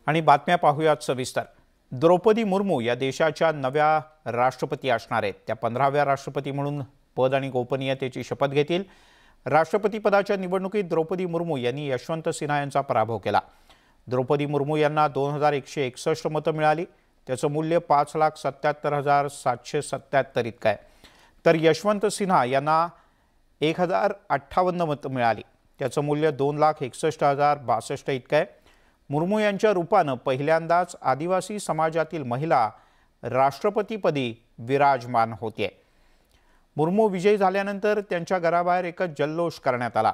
आणि बातम्या पाहूयात सविस्तर। द्रौपदी मुर्मू या देशाच्या नव्या राष्ट्रपती असणार आहेत। त्या 15व्या राष्ट्रपती म्हणून पद आणि गोपनीयतेची शपथ घेतील। राष्ट्रपती पदाच्या निवडणुकीत द्रौपदी मुर्मू यांनी यशवंत सिन्हा यांचा पराभव केला। द्रौपदी मुर्मू यांना 2161 मतं मिळाली। त्याचं मूल्य 5,77,777 इतकं आहे। तर यशवंत सिन्हा यांना 1058 मतं मिळाली। त्याचं मूल्य 2,61,062 इतकं आहे। मुर्मू यांच्या रूपानं पहिल्यांदाच आदिवासी समाजातील महिला राष्ट्रपतीपदी विराजमान होते। मुर्मू विजयी झाल्यानंतर त्यांच्या घराबाहेर एकच जल्लोष करण्यात आला।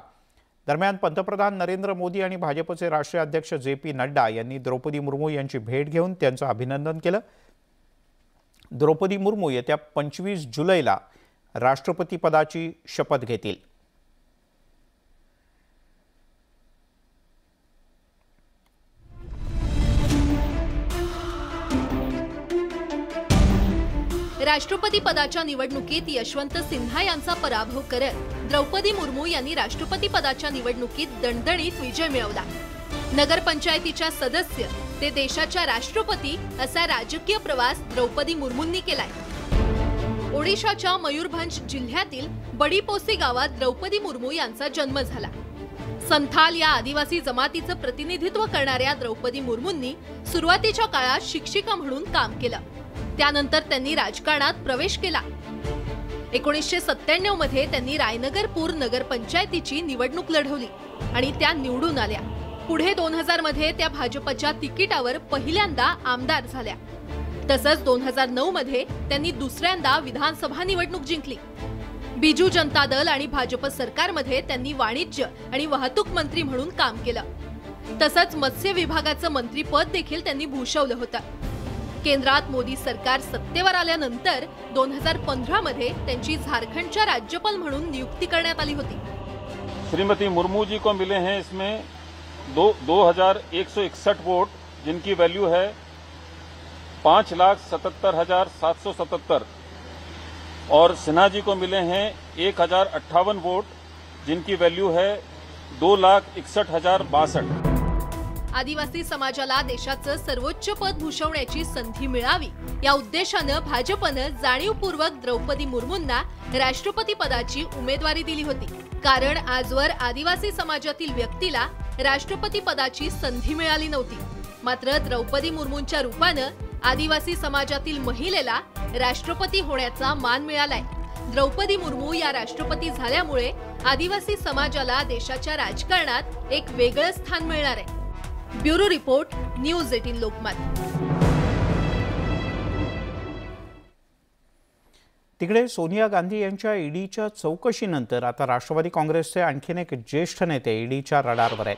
दरम्यान पंतप्रधान नरेंद्र मोदी आणि भाजपचे राष्ट्रीय अध्यक्ष JP नड्डा यांनी द्रौपदी मुर्मू यांची भेट घेऊन त्यांचं अभिनंदन केलं। द्रौपदी मुर्मू येत्या 25 जुलैला राष्ट्रपती पदाची शपथ घेतील। राष्ट्रपती पदाच्या निवडणुकीत यशवंत सिन्हा यांचा पराभव करत द्रौपदी मुर्मू यांनी राष्ट्रपती पदाच्या निवडणुकीत दणदणीत विजय मिळवला। नगरपंचायतीच्या सदस्य ते देशाच्या राष्ट्रपती असा राजकीय प्रवास द्रौपदी मुर्मूंनी केलाय। ओडिशाच्या मयूरभंज जिल्ह्यातील बडीपोसी गावात द्रौपदी मुर्मू यांचा जन्म झाला। संथाल या आदिवासी जमातीचं प्रतिनिधित्व करणाऱ्या द्रौपदी मुर्मूंनी सुरुवातीच्या काळात शिक्षिका म्हणून काम केलं। त्यानंतर त्यांनी राजकारणात प्रवेश केला। 1997 मध्ये त्यांनी रायनगरपूर नगरपंचायतीची निवडणूक लढवली आणि त्या निवडून आल्या। पुढे 2000 मध्ये त्या भाजपच्या तिकिटावर पहिल्यांदा आमदार झाल्या। तसंच 2009 मध्ये त्यांनी दुसऱ्यांदा विधानसभा निवडणूक जिंकली। बिजू जनता दल आणि भाजप सरकारमध्ये त्यांनी वाणिज्य आणि वाहतूक मंत्री म्हणून काम केलं। तसंच मत्स्य विभागाचं मंत्रीपद देखील त्यांनी भूषवलं होतं। केंद्रात मोदी सरकार सत्तेवर आल्यानंतर 2015 मध्ये त्यांची झारखंडच्या राज्यपाल म्हणून नियुक्ती करण्यात आली होती। श्रीमती मुर्मू जी को मिले हैं इसमें 2161 वोट, जिनकी वैल्यू है 5,77,777 और सिन्हा जी को मिले हैं 1,058 वोट, जिनकी वैल्यू है 2,61,062। आदिवासी समाजाला देशाचं सर्वोच्च पद भूषवण्याची संधी मिळावी या उद्देशानं भाजपनं जाणीवपूर्वक द्रौपदी मुर्मूंना राष्ट्रपती पदाची उमेदवारी दिली होती। कारण आजवर आदिवासी समाजातील व्यक्तीला राष्ट्रपती पदाची संधी मिळाली नव्हती। मात्र द्रौपदी मुर्मूंच्या रूपानं आदिवासी समाजातील महिलेला राष्ट्रपती होण्याचा मान मिळालाय। द्रौपदी मुर्मू या राष्ट्रपती झाल्यामुळे आदिवासी समाजाला देशाच्या राजकारणात एक वेगळं स्थान मिळणार आहे। Bureau report, news 18 Lokmat. तिकडे सोनिया गांधी यांच्या ईडीच्या चौकशीनंतर आता राष्ट्रवादी काँग्रेसचे आणखीन एक ज्येष्ठ नेते ईडीच्या रडारवर आहेत।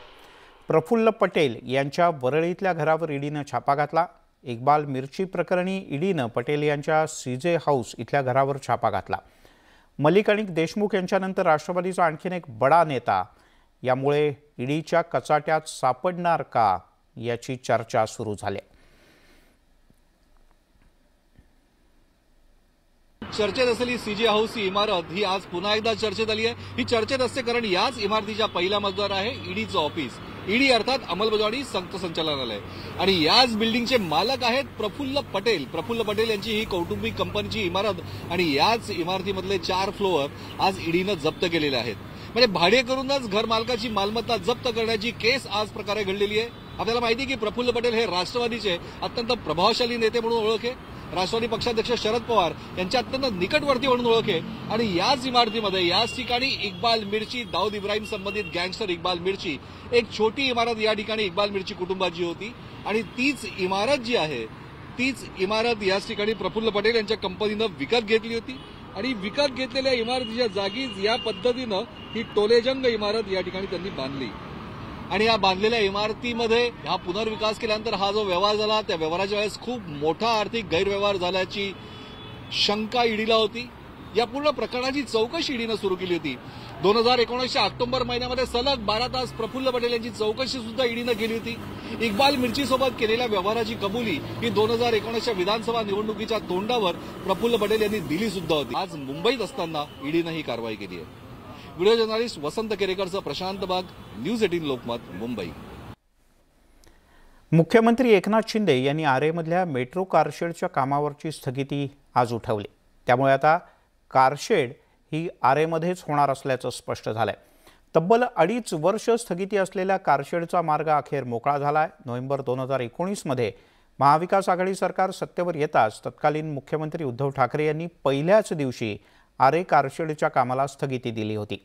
प्रफुल्ल पटेल यांच्या वरळीतल्या घरावर ईडीनं छापा घातला। इक्बाल मिर्ची प्रकरणी ईडीनं पटेल यांच्या सीजे हाऊस इथल्या घरावर छापा घातला। मलिक आणि देशमुख यांच्यानंतर राष्ट्रवादीचा आणखीन एक बडा नेता यामुळे ईडीच्या कचाट्यात सापडणार का याची चर्चा सुरू झाली। चर्चेत असलेली सीजे हाऊस ही इमारत ही आज पुन्हा एकदा चर्चेत आली आहे। ही चर्चेत असते कारण याच इमारतीच्या पहिल्या मजल्यावर आहे ईडीचं ऑफिस। ईडी अर्थात अंमलबजावणी संयुक्त संचालनालय आणि याच बिल्डिंगचे मालक आहेत प्रफुल्ल पटेल। प्रफुल्ल पटेल यांची ही कौटुंबिक कंपनीची इमारत आणि याच इमारतीमधले 4 फ्लोअर आज ईडीनं जप्त केलेले आहेत। म्हणजे भाडे करूनच घर मालकाची मालमत्ता जप्त करण्याची केस आज प्रकारे घडलेली आहे। आपल्याला माहिती की प्रफुल्ल पटेल हे राष्ट्रवादीचे अत्यंत प्रभावशाली नेते म्हणून ओळख आहे। राष्ट्रवादी पक्षाध्यक्ष शरद पवार यांच्या अत्यंत निकटवर्ती म्हणून ओळख आहे आणि याच इमारतीमध्ये याच ठिकाणी इक्बाल मिर्ची, दाऊद इब्राहिम संबंधित गँगस्टर इक्बाल मिर्ची एक छोटी इमारत या ठिकाणी इक्बाल मिर्ची कुटुंबाची होती आणि तीच इमारत जी आहे तीच इमारत याच ठिकाणी प्रफुल्ल पटेल यांच्या कंपनीनं विकत घेतली होती आणि विकत घेतलेल्या इमारतीच्या जागीच या पद्धतीनं ही टोलेजंग इमारत या ठिकाणी त्यांनी बांधली आणि या बांधलेल्या इमारतीमध्ये हा पुनर्विकास केल्यानंतर हा जो व्यवहार झाला त्या व्यवहाराच्या वेळेस खूप मोठा आर्थिक गैरव्यवहार झाल्याची शंका ईडीला होती। या पूर्ण प्रकरणाची चौकशी ईडीनं सुरू केली होती। 2019च्या ऑक्टोबर महिन्यामध्ये सलग 12 तास प्रफुल्ल पटेल यांची चौकशी सुद्धा ईडीनं केली होती। इक्बाल मिर्चीसोबत केलेल्या व्यवहाराची कबुली ही 2019च्या विधानसभा निवडणुकीच्या तोंडावर प्रफुल्ल पटेल यांनी दिली सुद्धा होती। आज मुंबईत असताना ईडीनं ही कारवाई केली आहे। व्हिडिओ जर्नलिस्ट वसंत केरेकरचा प्रशांत बाग, न्यूज 18 लोकमत, मुंबई। मुख्यमंत्री एकनाथ शिंदे यांनी आरेमधल्या मेट्रो कारशेडच्या कामावरची स्थगिती आज उठवली। त्यामुळे आता कारशेड ही आरेमध्येच होणार असल्याचं स्पष्ट झालंय। तब्बल 2.5 वर्ष स्थगिती असलेल्या कारशेडचा मार्ग अखेर मोकळा झालाय। नोव्हेंबर 2019 मध्ये महाविकास आघाडी सरकार सत्तेवर येताच तत्कालीन मुख्यमंत्री उद्धव ठाकरे यांनी पहिल्याच दिवशी आरे कारशेडच्या कामाला स्थगिती दिली होती।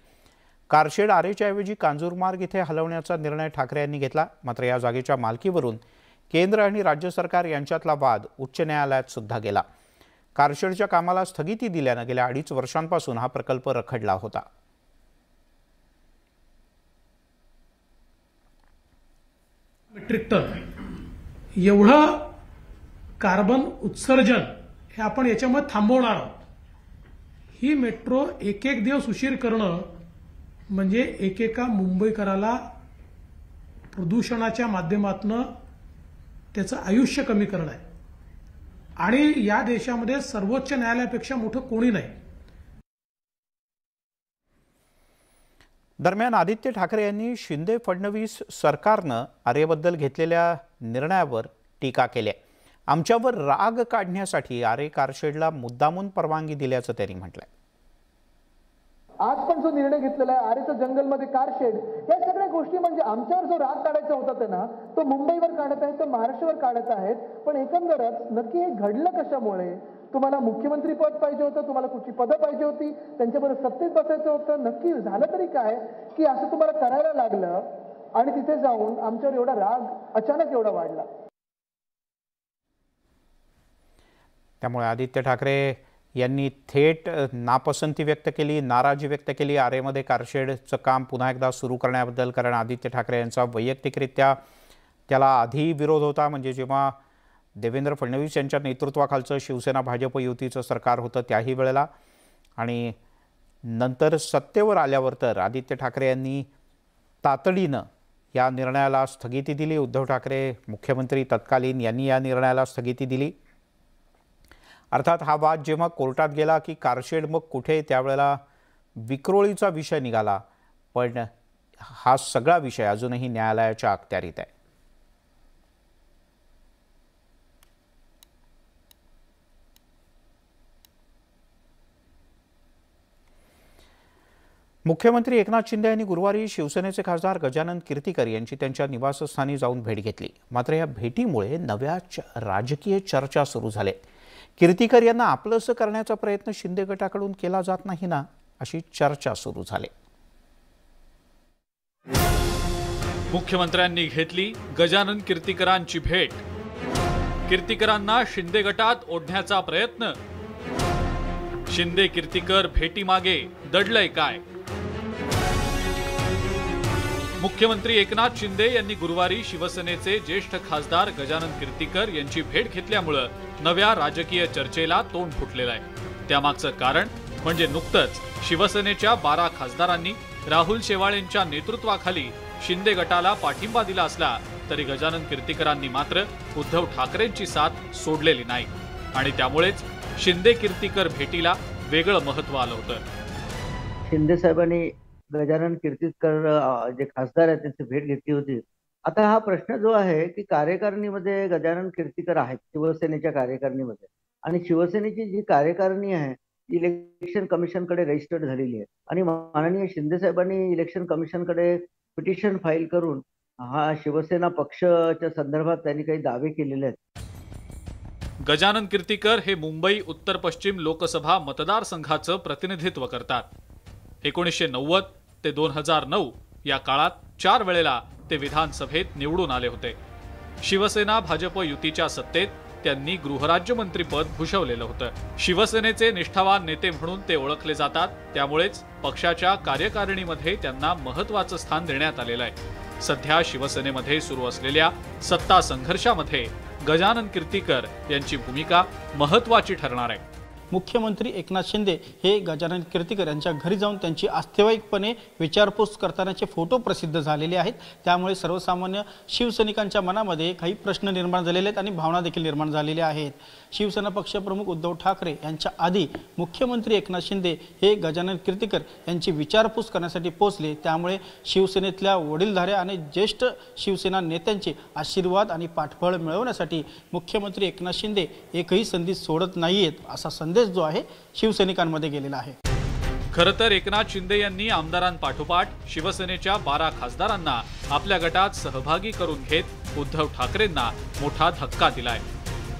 कारशेड आरेच्या ऐवजी कांजूरमार्ग इथे हलवण्याचा निर्णय ठाकरे यांनी घेतला। मात्र या जागेच्या मालकीवरून केंद्र आणि राज्य सरकार यांच्यातला वाद उच्च न्यायालयात सुद्धा गेला। कारशेडच्या कामाला स्थगिती दिल्याने गेल्या 2.5 वर्षांपासून हा प्रकल्प रखडला होता। मेट्रिक टन एवढं कार्बन उत्सर्जन हे आपण याच्यामध्ये थांबवणार आहोत। ही मेट्रो एक दिवस उशीर करणं म्हणजे एकेका मुंबईकराला प्रदूषणाच्या माध्यमातून त्याचं आयुष्य कमी करणं आहे आणि या देशामध्ये सर्वोच्च न्यायालयापेक्षा मोठं कोणी नाही। दरम्यान आदित्य ठाकरे यांनी शिंदे फडणवीस सरकारनं आरेबद्दल घेतलेल्या निर्णयावर टीका केली आहे। आमच्यावर राग काढण्यासाठी आरे कारशेडला मुद्दामून परवानगी दिल्याचं त्यांनी म्हटलंय। आज पण जो निर्णय घेतलेला आहे आरेचं जंगलमध्ये कारशेड, या सगळ्या गोष्टी म्हणजे आमच्यावर जो राग काढायचा होता त्यांना तो मुंबईवर काढत आहेत, तो महाराष्ट्रावर काढत आहेत। पण एकंदरच नक्की हे घडलं कशामुळे? तुम्हाला मुख्यमंत्री पद पाहिजे होतं, तुम्हाला कुठची पदं पाहिजे होती, त्यांच्याबरोबर सत्तेत बसायचं होतं। नक्की झालं तरी काय की असं तुम्हाला करायला लागलं आणि तिथे जाऊन आमच्यावर एवढा राग अचानक एवढा वाढला? त्यामुळे आदित्य ठाकरे यांनी थेट नापसंती व्यक्त केली, नाराजी व्यक्त केली आरेमध्ये कारशेडचं काम पुन्हा एकदा सुरू करण्याबद्दल। कारण आदित्य ठाकरे यांचा वैयक्तिकरित्या त्याला आधी विरोध होता, म्हणजे जेव्हा देवेंद्र फडणवीस यांच्या नेतृत्वाखालचं शिवसेना भाजप युतीचं सरकार होतं त्याही वेळेला, आणि नंतर सत्तेवर आल्यावर तर आदित्य ठाकरे यांनी तातडीनं या निर्णयाला स्थगिती दिली। उद्धव ठाकरे मुख्यमंत्री तत्कालीन यांनी या निर्णयाला स्थगिती दिली। अर्थात हा वाद जेव्हा कोर्टात गेला की कारशेड मग कुठे, त्यावेळेला विक्रोळीचा विषय निघाला। पण हा सगळा विषय अजूनही न्यायालयाच्या अखत्यारीत आहे। मुख्यमंत्री एकनाथ शिंदे यांनी गुरुवारी शिवसेनेचे खासदार गजानन कीर्तिकर यांची त्यांच्या निवासस्थानी जाऊन भेट घेतली। मात्र या भेटीमुळे नव्या राजकीय चर्चा सुरू झाल्या। कीर्तिकर यांना आपलंसं करण्याचा प्रयत्न शिंदे गटाकडून केला जात नाही ना, अशी चर्चा सुरू झाली। मुख्यमंत्र्यांनी घेतली गजानन कीर्तिकरांची भेट। कीर्तिकरांना शिंदे गटात ओढण्याचा प्रयत्न। शिंदे कीर्तिकर भेटीमागे दडलंय काय? मुख्यमंत्री एकनाथ शिंदे यांनी गुरुवारी शिवसेनेचे ज्येष्ठ खासदार गजानन कीर्तिकर यांची भेट घेतल्यामुळे नव्या राजकीय चर्चेला तोंड फुटलेलं आहे। त्यामागचं कारण म्हणजे नुकतंच शिवसेनेच्या 12 खासदारांनी राहुल शेवाळेंच्या नेतृत्वाखाली शिंदे गटाला पाठिंबा दिला असला तरी गजानन कीर्तिकरांनी मात्र उद्धव ठाकरेंची साथ सोडलेली नाही आणि त्यामुळेच शिंदे कीर्तिकर भेटीला वेगळं महत्त्व आलं होतं। शिंदे साहेबांनी गजानन कीर्तिकर जे खासदार आहेत त्यांची भेट घेतली होती। आता हा प्रश्न जो आहे की कार्यकारिणीमध्ये गजानन कीर्तिकर आहेत शिवसेनेच्या कार्यकारिणीमध्ये, आणि शिवसेनेची जी कार्यकारिणी आहे ती इलेक्शन कमिशनकडे रजिस्टर्ड झालेली आहे आणि माननीय शिंदे साहेबांनी इलेक्शन कमिशनकडे पिटिशन फाईल करून हा शिवसेना पक्षाच्या संदर्भात त्यांनी काही दावे केलेले आहेत। गजानन कीर्तिकर हे मुंबई उत्तर पश्चिम लोकसभा मतदारसंघाचं प्रतिनिधित्व करतात। 1990 ते 2009 या काळात 4 वेळेला ते विधानसभेत निवडून आले होते। शिवसेना भाजप युतीच्या सत्तेत त्यांनी गृहराज्यमंत्रीपद भूषवलेलं होतं। शिवसेनेचे निष्ठावान नेते म्हणून ते ओळखले जातात, त्यामुळेच पक्षाच्या कार्यकारिणीमध्ये त्यांना महत्त्वाचं स्थान देण्यात आलेलं आहे। सध्या शिवसेनेमध्ये सुरू असलेल्या सत्ता संघर्षामध्ये गजानन कीर्तिकर यांची भूमिका महत्त्वाची ठरणार आहे। मुख्यमंत्री एकनाथ शिंदे हे गजानन कीर्तीकर यांच्या घरी जाऊन त्यांची आस्थेवाईकपणे विचारपूस करतानाचे फोटो प्रसिद्ध झालेले आहेत। त्यामुळे सर्वसामान्य शिवसैनिकांच्या मनामध्ये काही प्रश्न निर्माण झालेले आहेत आणि भावना देखील निर्माण झालेल्या आहेत। शिवसेना पक्षप्रमुख उद्धव ठाकरे यांच्या आधी मुख्यमंत्री एकनाथ शिंदे हे गजानन कीर्तीकर यांची विचारपूस करण्यासाठी पोहोचले। त्यामुळे शिवसेनेतल्या वडीलधाऱ्या आणि ज्येष्ठ शिवसेना नेत्यांचे आशीर्वाद आणि पाठबळ मिळवण्यासाठी मुख्यमंत्री एकनाथ शिंदे एकही संधी सोडत नाहीयेत असा संदेश जो आहे शिवसैनिकांमध्ये गेलेला आहे। खरं तर एकनाथ शिंदे यांनी आमदारांपाठोपाठ शिवसेनेच्या 12 खासदारांना आपल्या गटात सहभागी करून घेत उद्धव ठाकरेंना मोठा धक्का दिलाय।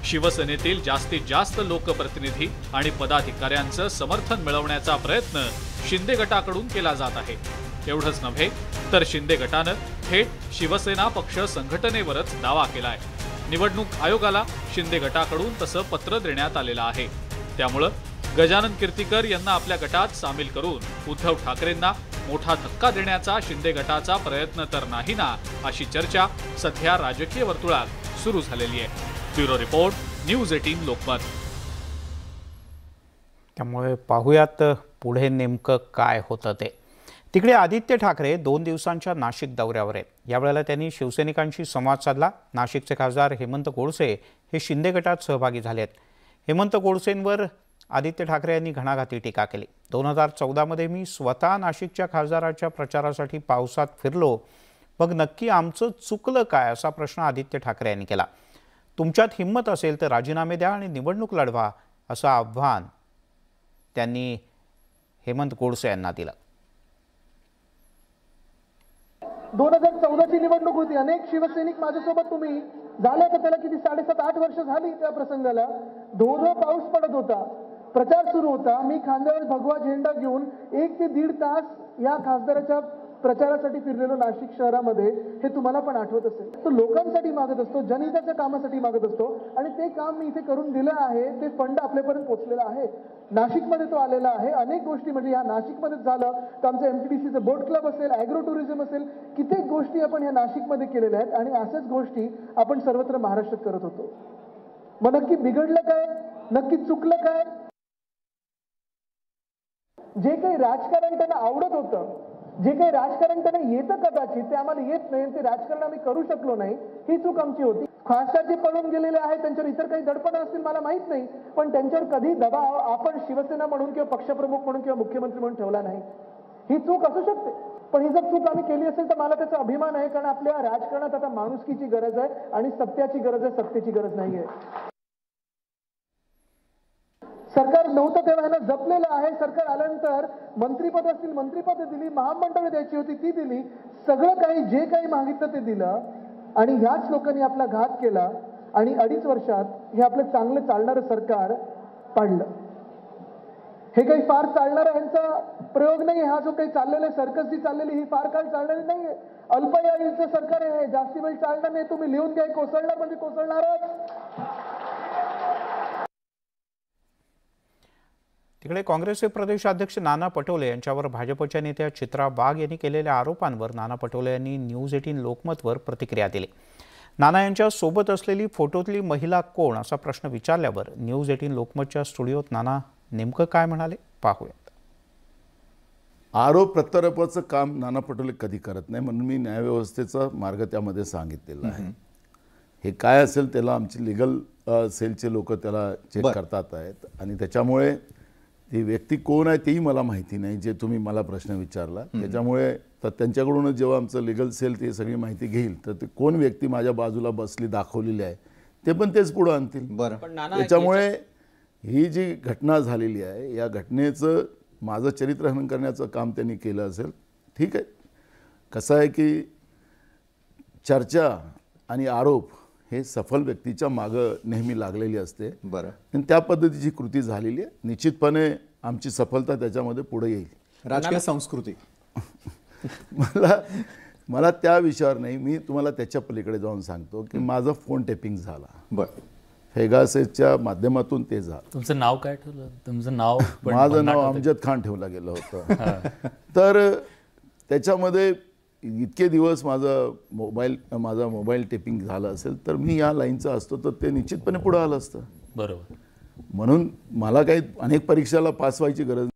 शिवसेनेतील जास्तीत जास्त लोकप्रतिनिधी आणि पदाधिकाऱ्यांचं समर्थन मिळवण्याचा प्रयत्न शिंदे गटाकडून केला जात आहे। एवढंच नव्हे तर शिंदे गटानं थेट शिवसेना पक्ष संघटनेवरच दावा केलाय। निवडणूक आयोगाला शिंदे गटाकडून तसं पत्र देण्यात आलेलं आहे। त्यामुळं गजानन कीर्तीकर यांना आपल्या गटात सामील करून उद्धव ठाकरेंना मोठा धक्का देण्याचा शिंदे गटाचा प्रयत्न तर नाही ना, अशी चर्चा सध्या राजकीय वर्तुळात सुरू झालेली आहे। Bureau report, news 18 Lokmat. त्यामुळे पाहूयात पुढे नेमकं काय होतं ते। तिकडे आदित्य ठाकरे 2 दिवसांच्या नाशिक दौऱ्यावर आहेत। यावेळेला त्यांनी शिवसैनिकांशी संवाद साधला। नाशिकचे खासदार हेमंत गोडसे हे शिंदे गटात सहभागी झाले आहेत। हेमंत गोडसेंवर आदित्य ठाकरे यांनी घणाघाती टीका केली। 2014 मध्ये मी स्वतः नाशिकच्या खासदाराच्या प्रचारासाठी पावसात फिरलो, मग नक्की आमचं चुकलं काय असा प्रश्न आदित्य ठाकरे यांनी केला। तुमच्यात हिंमत असेल तर राजीनामे द्या आणि निवडणूक लढवा असं आव्हान त्यांनी हेमंत गोडसे यांना दिलं। 2014ची निवडणूक होती। अनेक शिवसैनिक माझ्यासोबत तुम्ही झाल्या तर त्याला किती 7.5-8 वर्ष झाली त्या प्रसंगाला। धो पाऊस पडत होता, प्रचार सुरू होता। मी खांद्यावर भगवा झेंडा घेऊन 1 ते 1.5 तास या खासदाराच्या प्रचारासाठी फिरलेलो नाशिक शहरामध्ये, हे तुम्हाला पण आठवत असेल। तो लोकांसाठी मागत असतो, जनहिताच्या कामासाठी मागत असतो आणि ते काम मी इथे करून दिलं आहे। ते फंड आपल्यापर्यंत पोहोचलेलं आहे। नाशिकमध्ये तो आलेला आहे। अनेक गोष्टी म्हणजे या नाशिकमध्येच झालं तर आमचं MTDCचं बोट क्लब असेल, ॲग्रो टुरिझम असेल, कित्येक गोष्टी आपण या नाशिकमध्ये केलेल्या आहेत आणि अशाच गोष्टी आपण सर्वत्र महाराष्ट्रात करत होतो। मग नक्की बिघडलं काय, नक्की चुकलं काय? जे काही राजकारण त्यांना आवडत होतं, जे काही राजकारण त्यांना येतं कदाचित, ते आम्हाला येत नाही, ते राजकारण आम्ही करू शकलो नाही, ही चूक आमची होती। खासदार जे पळून गेलेले आहेत त्यांच्यावर इतर काही दडपण असतील मला माहित नाही, पण त्यांच्यावर कधी दबाव आपण शिवसेना म्हणून किंवा पक्षप्रमुख म्हणून किंवा मुख्यमंत्री म्हणून ठेवला नाही। ही चूक असू शकते, पण ही जर चूक आम्ही केली असेल तर मला त्याचा अभिमान आहे, कारण आपल्या राजकारणात आता माणुसकीची गरज आहे आणि सत्याची गरज आहे, सत्तेची गरज नाहीये। सरकार नव्हतं तेव्हा ह्यांना जपलेलं आहे। सरकार आल्यानंतर मंत्रीपद असतील मंत्रीपद दिली, महामंडळ द्यायची होती ती दिली, सगळं काही जे काही मागितलं ते दिलं आणि ह्याच लोकांनी आपला घात केला आणि 2.5 वर्षात हे आपलं चांगलं चालणारं सरकार पाडलं। हे काही फार चालणारा ह्यांचा प्रयोग नाही। हा जो काही चाललेला सर्कस जी चाललेली ही फार काळ चालणारी नाहीये। अल्पयाचं सरकार आहे, जास्ती वेळ चालणार नाही। तुम्ही लिहून घ्या, कोसळणार म्हणजे कोसळणारच। तिकडे काँग्रेसचे प्रदेशाध्यक्ष नाना पटोले यांच्यावर भाजपच्या नेत्या चित्रा वाघ यांनी केलेल्या आरोपांवर नाना पटोले यांनी न्यूज 18 लोकमतवर प्रतिक्रिया दिली। नाना यांच्या सोबत असलेली फोटोतली महिला कोण असा प्रश्न विचारल्यावर न्यूज 18 लोकमतच्या स्टुडिओत नाना नेमकं काय म्हणाले पाहूयात। आरोप प्रत्यारोपाचं काम नाना पटोले कधी करत नाही, म्हणून मी न्यायव्यवस्थेचा मार्ग त्यामध्ये सांगितलेला आहे। हे काय असेल त्याला आमची लिगल सेलचे लोक त्याला चेक करतात आहेत आणि त्याच्यामुळे ती व्यक्ती कोण आहे तेही मला माहिती नाही, जे तुम्ही मला प्रश्न विचारला त्याच्यामुळे तर त्यांच्याकडूनच जेव्हा आमचं लिगल सेल ती सगळी माहिती घेईल तर ते कोण व्यक्ती माझ्या बाजूला बसली दाखवलेली आहे ते पण तेच पुढे आणतील। त्याच्यामुळे ही जी घटना झालेली आहे या घटनेचं माझं चरित्रहनन करण्याचं काम त्यांनी केलं असेल, ठीक आहे। कसं आहे की चर्चा आणि आरोप हे सफल व्यक्तीच्या मागं नेहमी लागलेली असते। आणि त्या पद्धतीची कृती झालेली आहे। निश्चितपणे आमची सफलता त्याच्यामध्ये पुढे येईल। राजकीय संस्कृती मला त्या विषयावर नाही, मी तुम्हाला त्याच्या पलीकडे जाऊन सांगतो की माझं फोन टेपिंग झाला, फेगासेच्या माध्यमातून ते झालं। तुमचं नाव काय ठेवलं? तुमचं नाव? माझं नाव अमजद खान ठेवलं गेलं होतं। तर त्याच्यामध्ये इतके दिवस माझा मोबाईल टेपिंग झालं असेल तर मी या लाईनचा असतो तर ते निश्चितपणे पुढे आलं असतं। बरोबर। म्हणून मला काही अनेक परीक्षाला पास व्हायची गरज नाही.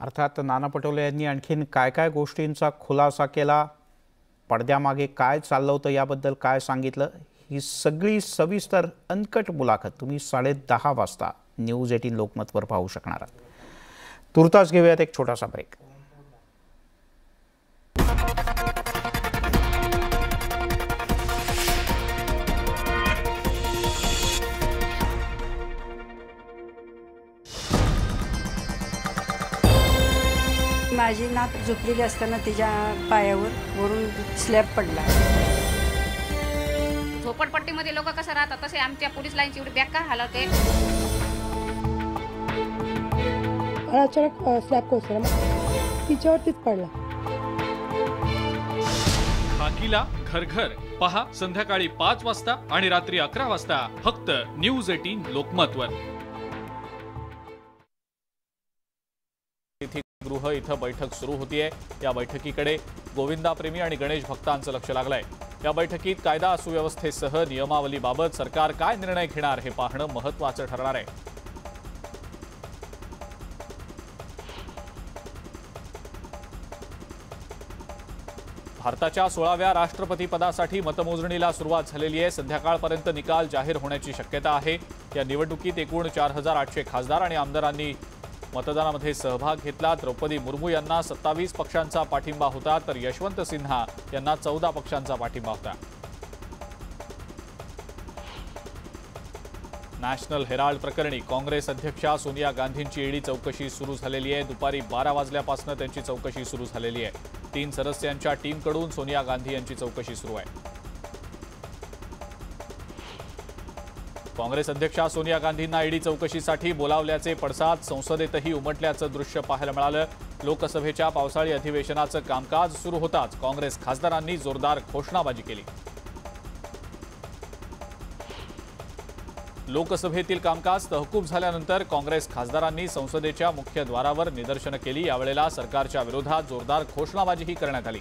अर्थात नाना पटोले यांनी आणखीन काय काय गोष्टींचा खुलासा केला, पडद्यामागे काय चाललं होतं याबद्दल काय सांगितलं, ही सगळी सविस्तर अनकट मुलाखत तुम्ही 10:30 वाजता न्यूज 18 लोकमतवर पाहू शकणार आहात. तुर्तास घेऊयात एक छोटासा ब्रेक. माझी नात झोपलेली असताना तिच्या पायावर वरून स्लॅब पडला. झोपडपट्टीमध्ये लोक कसं राहतात तसे आमच्या पोलीस लाईनची एवढी बेकार हालत आहे. अचानक स्लॅब कोसळला, तिच्यावरतीच पडला. खाकीला घर घर पहा संध्याकाळी 5 वाजता आणि रात्री 11 वाजता फक्त न्यूज 18 लोकमतवर. गृह इथं बैठक सुरू होतीये. या बैठकीकडे गोविंदाप्रेमी आणि गणेश भक्तांचं लक्ष लागलंय. या बैठकीत कायदा सुव्यवस्थेसह नियमावलीबाबत सरकार काय निर्णय घेणार हे पाहणं महत्त्वाचं ठरणार आहे. भारताच्या 16व्या राष्ट्रपती पदासाठी मतमोजणीला सुरुवात झालेली आहे. संध्याकाळपर्यंत निकाल जाहीर होण्याची शक्यता आहे. या निवडणुकीत एकूण 4800 खासदार आणि आमदारांनी मतदानामध्ये सहभाग घेतला. द्रौपदी मुर्मू यांना 27 पक्षांचा पाठिंबा होता, तर यशवंत सिन्हा यांना 14 पक्षांचा पाठिंबा होता. नॅशनल हेराल्ड प्रकरणी काँग्रेस अध्यक्षा सोनिया गांधींची ईडी चौकशी सुरू झालेली आहे. दुपारी 12 वाजल्यापासून त्यांची चौकशी सुरू झालेली आहे. 3 सदस्यांच्या टीमकडून सोनिया गांधी यांची चौकशी सुरू आहे. काँग्रेस अध्यक्षा सोनिया गांधींना ईडी चौकशीसाठी बोलावल्याचे पडसाद संसदेतही उमटल्याचं दृश्य पाहायला मिळालं. लोकसभेच्या पावसाळी अधिवेशनाचं कामकाज सुरू होताच काँग्रेस खासदारांनी जोरदार घोषणाबाजी केली. लोकसभेतील कामकाज तहकूब झाल्यानंतर काँग्रेस खासदारांनी संसदेच्या मुख्य द्वारावर निदर्शनं केली. यावेळेला सरकारच्या विरोधात जोरदार घोषणाबाजीही करण्यात आली.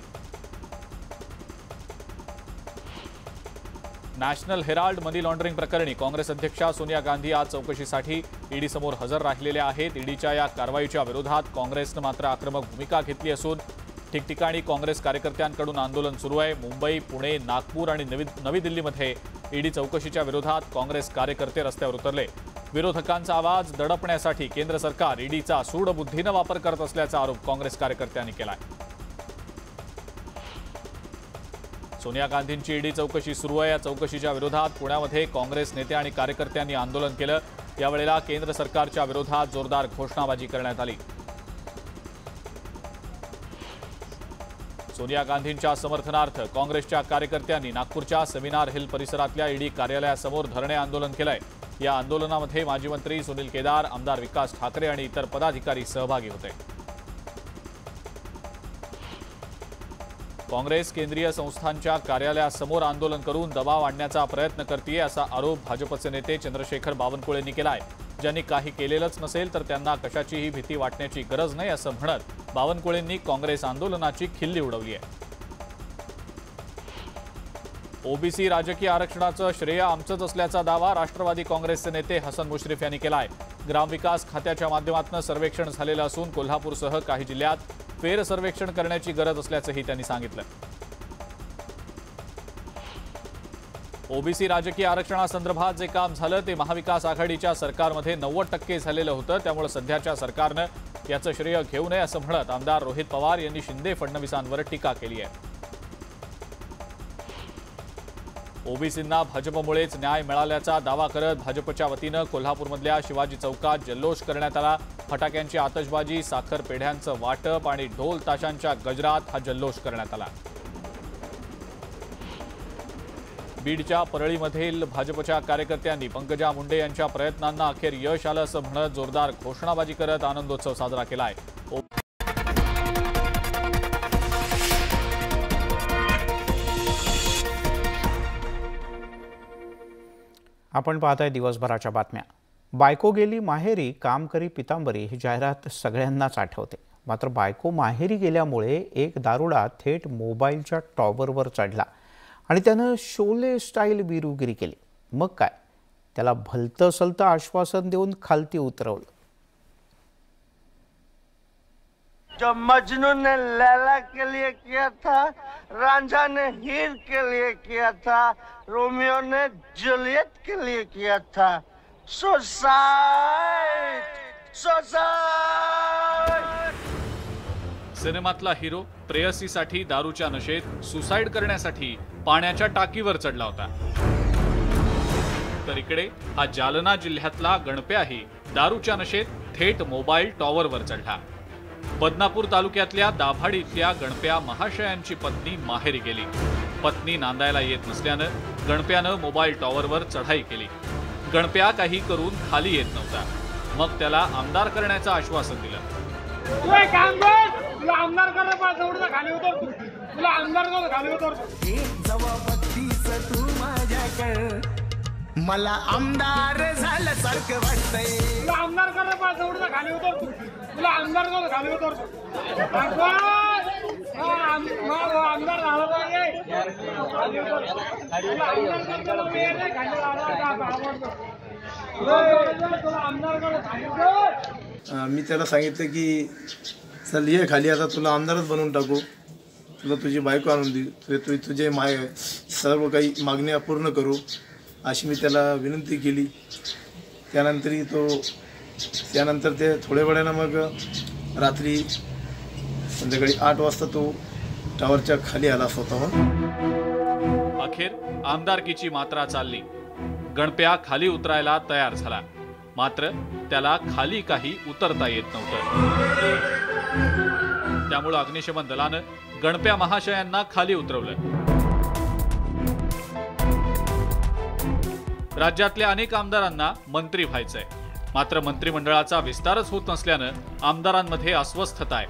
नॅशनल हेराल्ड मनी लॉन्ड्रिंग प्रकरणी काँग्रेस अध्यक्षा सोनिया गांधी आज चौकशीसाठी ईडी समोर हजर राहिलेल्या आहेत. ईडीच्या या कारवाईच्या विरोधात काँग्रेसनं मात्र आक्रमक भूमिका घेतली असून ठिकठिकाणी काँग्रेस कार्यकर्त्यांकडून आंदोलन सुरू आहे. मुंबई, पुणे, नागपूर आणि नवी दिल्लीमध्ये ईडी चौकशीच्या विरोधात काँग्रेस कार्यकर्ते रस्त्यावर उतरले. विरोधकांचा आवाज दडपण्यासाठी केंद्र सरकार ईडीचा सूडबुद्धीनं वापर करत असल्याचा आरोप काँग्रेस कार्यकर्त्यांनी केलाय. सोनिया गांधींची ईडी चौकशी सुरू आहे. या चौकशीच्या विरोधात पुण्यामध्ये काँग्रेस नेते आणि कार्यकर्त्यांनी आंदोलन केलं. यावेळेला केंद्र सरकारच्या विरोधात जोरदार घोषणाबाजी करण्यात आली. सोनिया गांधींच्या समर्थनार्थ काँग्रेसच्या कार्यकर्त्यांनी नागपूरच्या सेमिनार हिल परिसरातल्या ईडी कार्यालयासमोर धरणे आंदोलन केलंय. या आंदोलनामध्ये माजी मंत्री सुनील केदार, आमदार विकास ठाकरे आणि इतर पदाधिकारी सहभागी होते. काँग्रेस केंद्रीय संस्थांच्या कार्यालयासमोर आंदोलन करून दबाव आणण्याचा प्रयत्न करतेय असा आरोप भाजपचे नेते चंद्रशेखर बावनकुळेंनी केलाय. ज्यांनी काही केलेलंच नसेल तर त्यांना कशाचीही भीती वाटण्याची गरज नाही असं म्हणत बावनकुळेंनी काँग्रेस आंदोलनाची खिल्ली उडवली आहे. ओबीसी राजकीय आरक्षणाचं श्रेय आमचंच असल्याचा दावा राष्ट्रवादी काँग्रेसचे नेते हसन मुश्रीफ यांनी केलाय. ग्रामविकास खात्याच्या माध्यमातून सर्वेक्षण झालेलं असून कोल्हापूरसह काही जिल्ह्यात फेर सर्वेक्षण करण्याची गरज असल्याचंही त्यांनी सांगितलं. ओबीसी राजकीय आरक्षणासंदर्भात जे काम झालं ते महाविकास आघाडीच्या सरकारमध्ये 90% झालेलं होतं. त्यामुळे सध्याच्या सरकारनं याचं श्रेय घेऊ नये असं म्हणत आमदार रोहित पवार यांनी शिंदे फडणवीसांवर टीका केली आहे. ओबीसींना भाजपमुळेच न्याय मिळाल्याचा दावा करत भाजपच्या वतीनं कोल्हापूरमधल्या शिवाजी चौकात जल्लोष करण्यात आला. फटाक्यांची आतषबाजी, साखर पेढ्यांचं वाटप आणि ढोल ताशांच्या गजरात हा जल्लोष करण्यात आला. बीडच्या परळीमधील भाजपच्या कार्यकर्त्यांनी पंकजा मुंडे यांच्या प्रयत्नांना अखेर यश आलं असं म्हणत जोरदार घोषणाबाजी करत आनंदोत्सव साजरा केलाय. आपण पाहताय दिवसभराच्या बातम्या. बायको गेली माहेरी काम करी पितांबरी ही जाहिरात सगळ्यांनाच आठवते. मात्र बायको माहेरी गेल्यामुळे एक दारुडा थेट मोबाईलच्या टॉवरवर चढला आणि त्यानं शोले स्टाईल बिरुगिरी केली. मग काय, त्याला भलतं सलतं आश्वासन देऊन खालती उतरवलं। जो मजनू ने लैला के लिए किया था, रांझा ने हीर के लिए किया था, रोमियो ने जूलियट के लिए किया था। Suicide suicide. सिनेमातला हिरो प्रेयसीसाठी दारूच्या नशेत सुसाईड करण्यासाठी पाण्याच्या टाकीवर चढला होता, तर इकडे हा जालना जिल्ह्यातला गणप्याही दारूच्या नशेत थेट मोबाईल टॉवरवर चढला। बदनापूर तालुक्यातल्या दाभाडी इथल्या गणप्या महाशयांची पत्नी माहेरी गेली। पत्नी नांदायला येत नसल्यानं गणप्यानं मोबाईल टॉवरवर चढाई केली। गणप्या काही करून खाली येत नव्हता, मग त्याला आमदार करण्याचं आश्वासन दिलं। तुला काम कर, तुला आमदार करायला पाहिजे, एवढं खाली उतर, तुला आमदार करायला खाली उतर। तू माझ्याकडे मला आमदार झाल्यासारखं वाटतंय। तुला आमदार करायला पाहिजे, एवढं खाली उतर, तुला आमदार करायला खाली उतर। आमदार झाला पाहिजे, खाली उतर। तुला आमदार करायला पाहिजे, खाली तुला आमदार करायला खाली उतर। मी त्याला सांगितलं की चल ये खाली, आता तुला आमदारच बनवून टाकू, तुला तुझी बायको आणून देऊ, तुझे सर्व काही मागण्या पूर्ण करू, अशी मी त्याला विनंती केली। त्यानंतर ते थोड्या वेळानं मग रात्री संध्याकाळी 8 वाजता तो टावरच्या खाली आला स्वतःहून। अखेर आमदारकीची मात्रा चालली। गणप्या खाली उतरायला तयार झाला, मात्र त्याला खाली काही उतरता येत नव्हतं। त्यामुळे अग्निशमन दलानं गणप्या महाशयांना खाली उतरवलं। राज्यातल्या अनेक आमदारांना मंत्री व्हायचंय, मात्र मंत्रिमंडळाचा विस्तारच होत नसल्यानं आमदारांमध्ये अस्वस्थता आहे।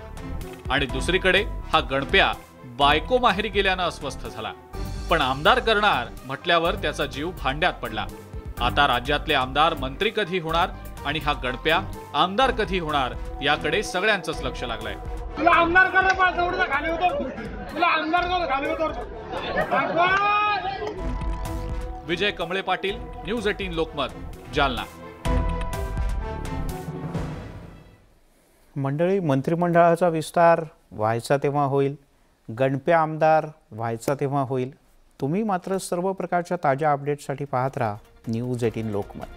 आणि दुसरीकडे हा गणप्या बायको माहेरी गेल्यानं अस्वस्थ झाला, पण आमदार करणार म्हटल्यावर त्याचा जीव भांड्यात पडला। आता राज्यातले आमदार मंत्री कधी होणार आणि हा गणप्या आमदार कधी होणार याकडे सगळ्यांचंच लक्ष लागलंय। तुला आमदार करायला पाहिजे, एवढं खाली उतर, तुला आमदार करायला खाली उतर। विजय कमळे पाटील, न्यूज 18 लोकमत, जालना। मंडळी, मंत्रिमंडळाचा विस्तार व्हायचा तेव्हा होईल, गणप्या आमदार व्हायचा तेव्हा होईल। तुम्ही मात्र सर्व प्रकारच्या ताज्या अपडेट्ससाठी पाहत राहा न्यूज 18 लोकमत।